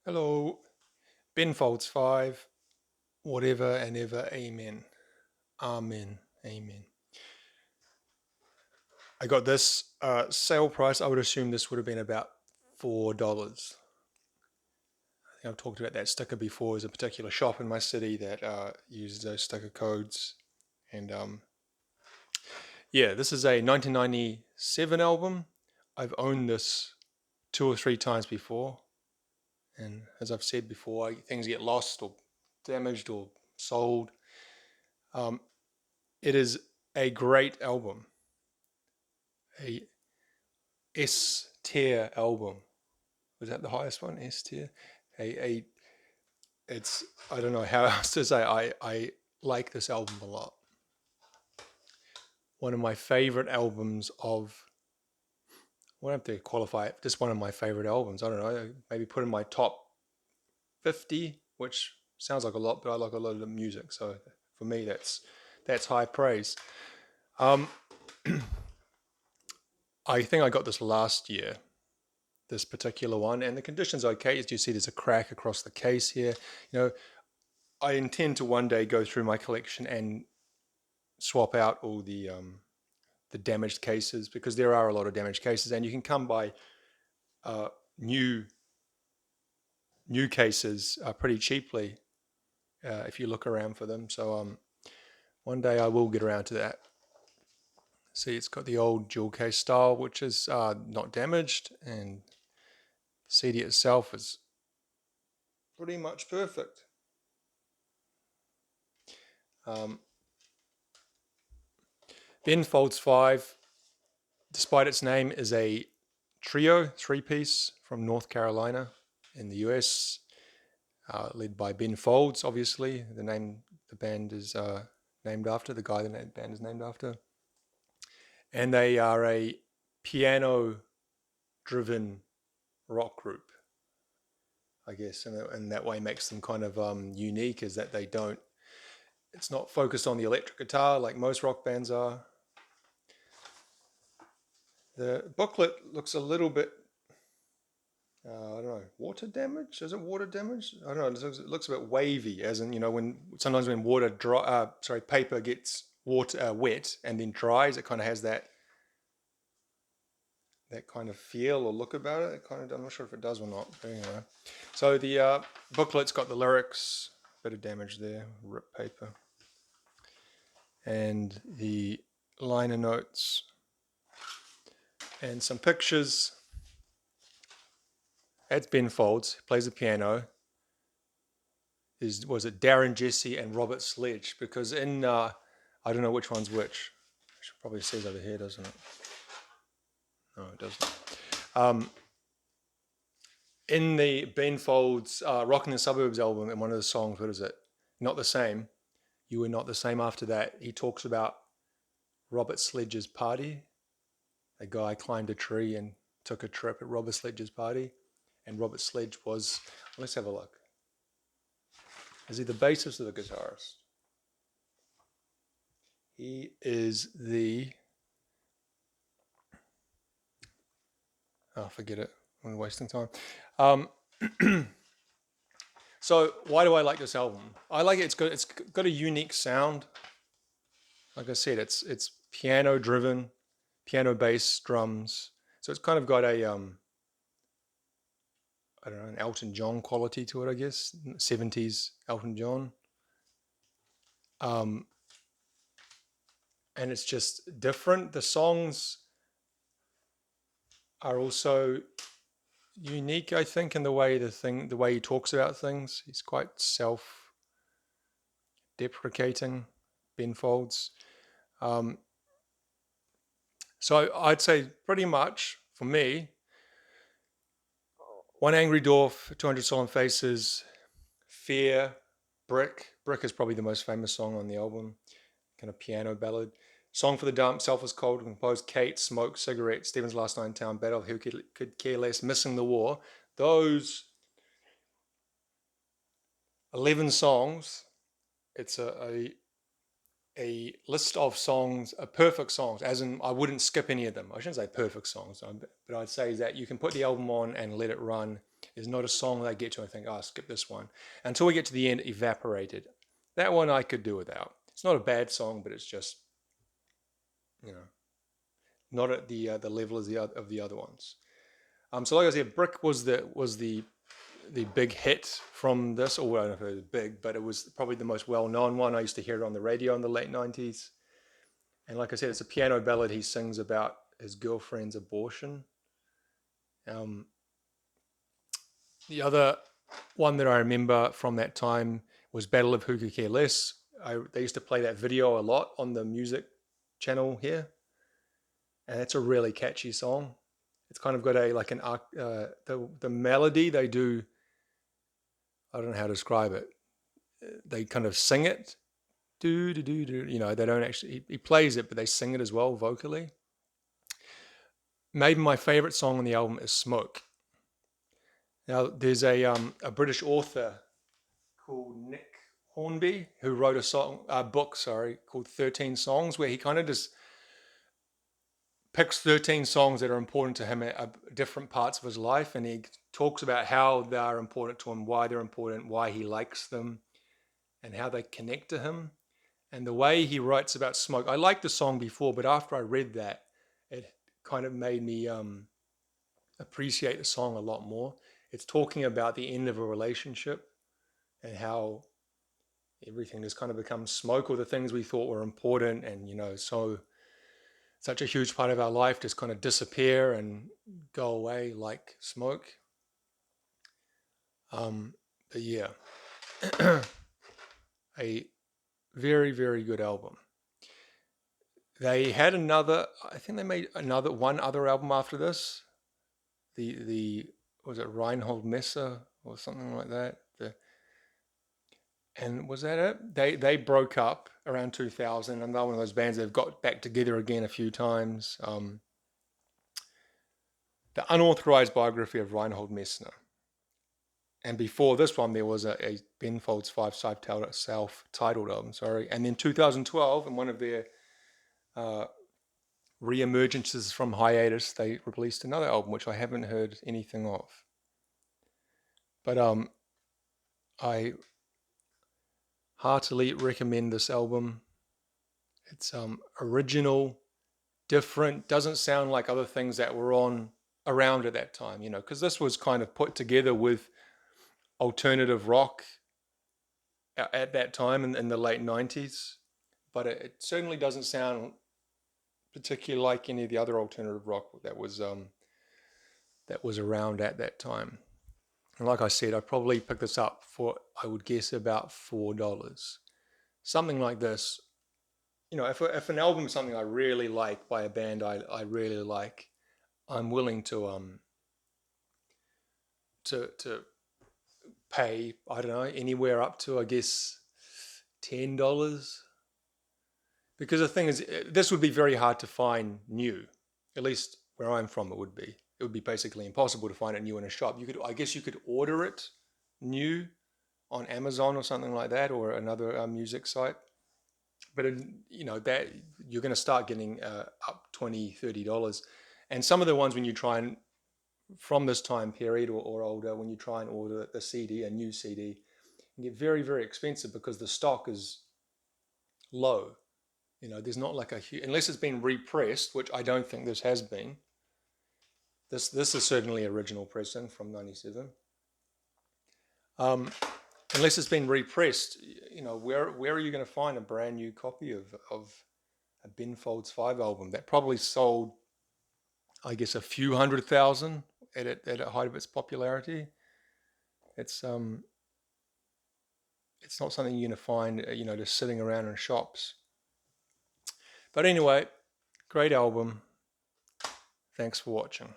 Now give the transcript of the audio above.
Hello, Ben Folds 5, whatever and ever, amen. Amen, amen. I got this sale price. I would assume this would have been about $4. I think I've talked about that sticker before. There's a particular shop in my city that uses those sticker codes. And yeah, this is a 1997 album. I've owned this 2 or 3 times before. And as I've said before, things get lost or damaged or sold. It is a great album, a S tier album. Was that the highest one? S tier. A it's I don't know how else to say. I like this album a lot. One of my favorite albums of. I won't have to qualify it. Just one of my favorite albums. I don't know. Maybe put in my top 50, which sounds like a lot, but I like a lot of the music. So for me, that's high praise. I think I got this last year, this particular one, and the condition's okay. As you see, there's a crack across the case here. You know, I intend to one day go through my collection and swap out all the damaged cases, because there are a lot of damaged cases, and you can come by uh, new cases pretty cheaply if you look around for them. So one day I will get around to that. See, it's got the old jewel case style, which is not damaged, and the CD itself is pretty much perfect. Ben Folds 5, despite its name, is a trio, 3-piece from North Carolina in the US, led by Ben Folds, obviously. The band is named after, the guy the band is named after. And they are a piano-driven rock group, I guess, and that way makes them kind of unique, is that it's not focused on the electric guitar like most rock bands are. The booklet looks a little bit, I don't know, water damage? Is it water damage? I don't know. It looks a bit wavy, as in, when sometimes when paper gets wet and then dries, it kind of has that kind of feel or look about it. I'm not sure if it does or not. But anyway, so the booklet's got the lyrics, bit of damage there, ripped paper, and the liner notes, and some pictures. That's Ben Folds, plays the piano. Was it Darren Jesse and Robert Sledge? Because in I don't know which one's which. It probably says over here, doesn't it? No, it doesn't. In the Ben Folds "Rockin' the Suburbs" album, in one of the songs, what is it? Not the Same. You Were Not the Same. After that, he talks about Robert Sledge's party. A guy climbed a tree and took a trip at Robert Sledge's party, and Robert Sledge was. Let's have a look. Is he the bassist or the guitarist? He is the. Oh, forget it. I'm wasting time. So why do I like this album? I like it. It's got a unique sound. Like I said, it's piano driven, piano bass, drums. So it's kind of got a I don't know, an Elton John quality to it, I guess. 70s Elton John. And it's just different. The songs are also unique, I think, in the way he talks about things. He's quite self-deprecating, Ben Folds. So I'd say pretty much for me, One Angry Dwarf, 200 Solemn Faces, Fear, Brick. Brick is probably the most famous song on the album, kind of piano ballad. Song for the Dump, Self Was Cold, composed Kate, Smoke, Cigarette, Stephen's Last Night in Town, Battle, Who Could Care Less, Missing the War. Those 11 songs, it's a list of songs, perfect songs, as in I wouldn't skip any of them. I shouldn't say perfect songs, but I'd say that you can put the album on and let it run There's not a song that I get to and I think, oh, skip this one. Until we get to the end, Evaporated. That one I could do without. It's not a bad song, but it's just, you know, not at the level as of the other ones. So like I said, Brick was the big hit from this, or I don't know if it was big, but it was probably the most well-known one. I used to hear it on the radio in the late 90s. And like I said, it's a piano ballad. He sings about his girlfriend's abortion. The other one that I remember from that time was Battle of Who Could Care Less. They used to play that video a lot on the music channel here. And it's a really catchy song. It's kind of got the melody they do, I don't know how to describe it. They kind of sing it. Do, do, do, do. You know, they don't actually, he plays it, but they sing it as well vocally. Maybe my favorite song on the album is Smoke. Now, there's a British author called Nick Hornby who wrote a book called 13 Songs, where he kind of just picks 13 songs that are important to him at different parts of his life, and he talks about how they are important to him, why they're important, why he likes them, and how they connect to him. And the way he writes about Smoke, I liked the song before, but after I read that, it kind of made me appreciate the song a lot more. It's talking about the end of a relationship and how everything has kind of become smoke, or the things we thought were important and, you know, such a huge part of our life just kind of disappear and go away like smoke. But yeah, a very, very good album. They had I think they made one other album after this. Was it Reinhold Messe or something like that? And was that it? They broke up around 2000, and they're one of those bands that have got back together again a few times. The unauthorized biography of Reinhold Messner. And before this one, there was a Ben Folds 5 self-titled album, And then 2012, in one of their re-emergences from hiatus, they released another album, which I haven't heard anything of. But I heartily recommend this album. It's original, different, doesn't sound like other things that were around at that time, you know, because this was kind of put together with alternative rock at that time in the late 90s, but it certainly doesn't sound particularly like any of the other alternative rock that was around at that time. And like I said, I probably picked this up for, I would guess, about $4. Something like this. You know, if an album is something I really like by a band I really like, I'm willing to pay, I don't know, anywhere up to, I guess, $10. Because the thing is, this would be very hard to find new. At least where I'm from, it would be. It would be basically impossible to find it new in a shop. I guess you could order it new on Amazon or something like that, or another music site. But you know that you're going to start getting up $20, $30. And some of the ones, when you try and, from this time period or older, when you try and order the CD, a new CD, you get very, very expensive because the stock is low. You know, there's not like unless it's been repressed, which I don't think this has been. This is certainly original pressing from '97. Unless it's been repressed, you know, where are you going to find a brand new copy of a Ben Folds 5 album that probably sold, I guess, a few 100,000 at the height of its popularity? It's not something you're going to find, you know, just sitting around in shops. But anyway, great album. Thanks for watching.